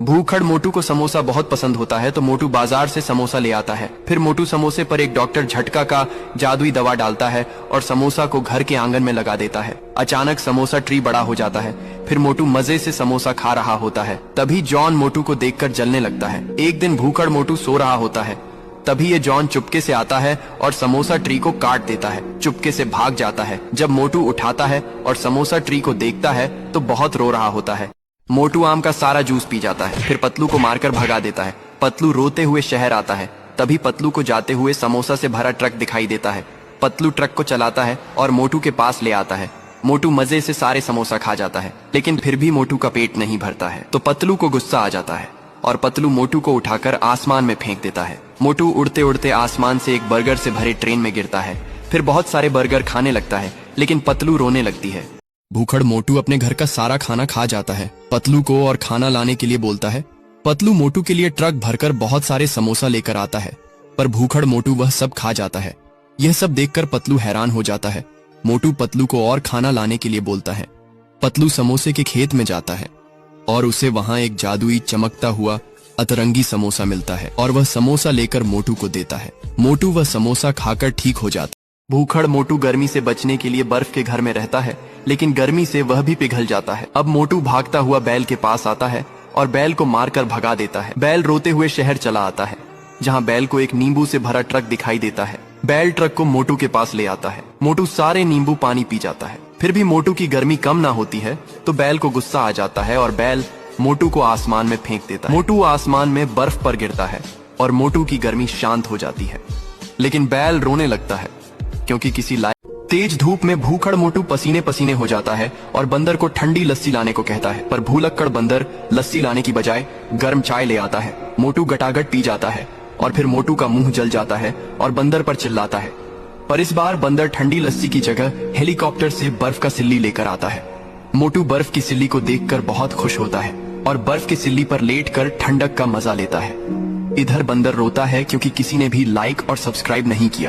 भूखड़ मोटू को समोसा बहुत पसंद होता है तो मोटू बाजार से समोसा ले आता है। फिर मोटू समोसे पर एक डॉक्टर झटका का जादुई दवा डालता है और समोसा को घर के आंगन में लगा देता है। अचानक समोसा ट्री बड़ा हो जाता है। फिर मोटू मजे से समोसा खा रहा होता है। तभी जॉन मोटू को देखकर जलने लगता है। एक दिन भूखड़ मोटू सो रहा होता है। तभी ये जॉन चुपके से आता है और समोसा ट्री को काट देता है। चुपके से भाग जाता है। जब मोटू उठाता है और समोसा ट्री को देखता है तो बहुत रो रहा होता है। मोटू आम का सारा जूस पी जाता है। फिर पतलू को मारकर भगा देता है। पतलू रोते हुए शहर आता है। तभी पतलू को जाते हुए समोसा से भरा ट्रक दिखाई देता है। पतलू ट्रक को चलाता है और मोटू के पास ले आता है। मोटू मजे से सारे समोसा खा जाता है, लेकिन फिर भी मोटू का पेट नहीं भरता है। तो पतलू को गुस्सा आ जाता है और पतलू मोटू को उठाकर आसमान में फेंक देता है। मोटू उड़ते उड़ते आसमान से एक बर्गर से भरे ट्रेन में गिरता है। फिर बहुत सारे बर्गर खाने लगता है, लेकिन पतलू रोने लगती है। भूखड़ मोटू अपने घर का सारा खाना खा जाता है। पतलू को और खाना लाने के लिए बोलता है। पतलू मोटू के लिए ट्रक भरकर बहुत सारे समोसा लेकर आता है, पर भूखड़ मोटू वह सब खा जाता है। यह सब देखकर पतलू हैरान हो जाता है। मोटू पतलू को और खाना लाने के लिए बोलता है। पतलू समोसे के खेत में जाता है और उसे वहां एक जादुई चमकता हुआ अतरंगी समोसा मिलता है और वह समोसा लेकर मोटू को देता है। मोटू वह समोसा खाकर ठीक हो जाता है। भूखड़ मोटू गर्मी से बचने के लिए बर्फ के घर में रहता है, लेकिन गर्मी से वह भी पिघल जाता है। अब मोटू भागता हुआ बैल के पास आता है और बैल को मारकर भगा देता है। बैल रोते हुए शहर चला आता है, जहां बैल को एक नींबू से भरा ट्रक दिखाई देता है। बैल ट्रक को मोटू के पास ले आता है। मोटू सारे नींबू पानी पी जाता है। फिर भी मोटू की गर्मी कम ना होती है तो बैल को गुस्सा आ जाता है और बैल मोटू को आसमान में फेंक देता है। मोटू आसमान में बर्फ पर गिरता है और मोटू की गर्मी शांत हो जाती है, लेकिन बैल रोने लगता है क्योंकि किसी तेज धूप में भूखड़ मोटू पसीने पसीने हो जाता है और बंदर को ठंडी लस्सी लाने को कहता है, पर भूलक्कड़ बंदर लस्सी लाने की बजाय गर्म चाय ले आता है। मोटू गटागट पी जाता है और फिर मोटू का मुंह जल जाता है और बंदर पर चिल्लाता है। पर इस बार बंदर ठंडी लस्सी की जगह हेलीकॉप्टर से बर्फ का सिल्ली लेकर आता है। मोटू बर्फ की सिल्ली को देखकर बहुत खुश होता है और बर्फ की सिल्ली पर लेटकर ठंडक का मजा लेता है। इधर बंदर रोता है क्योंकि किसी ने भी लाइक और सब्सक्राइब नहीं किया।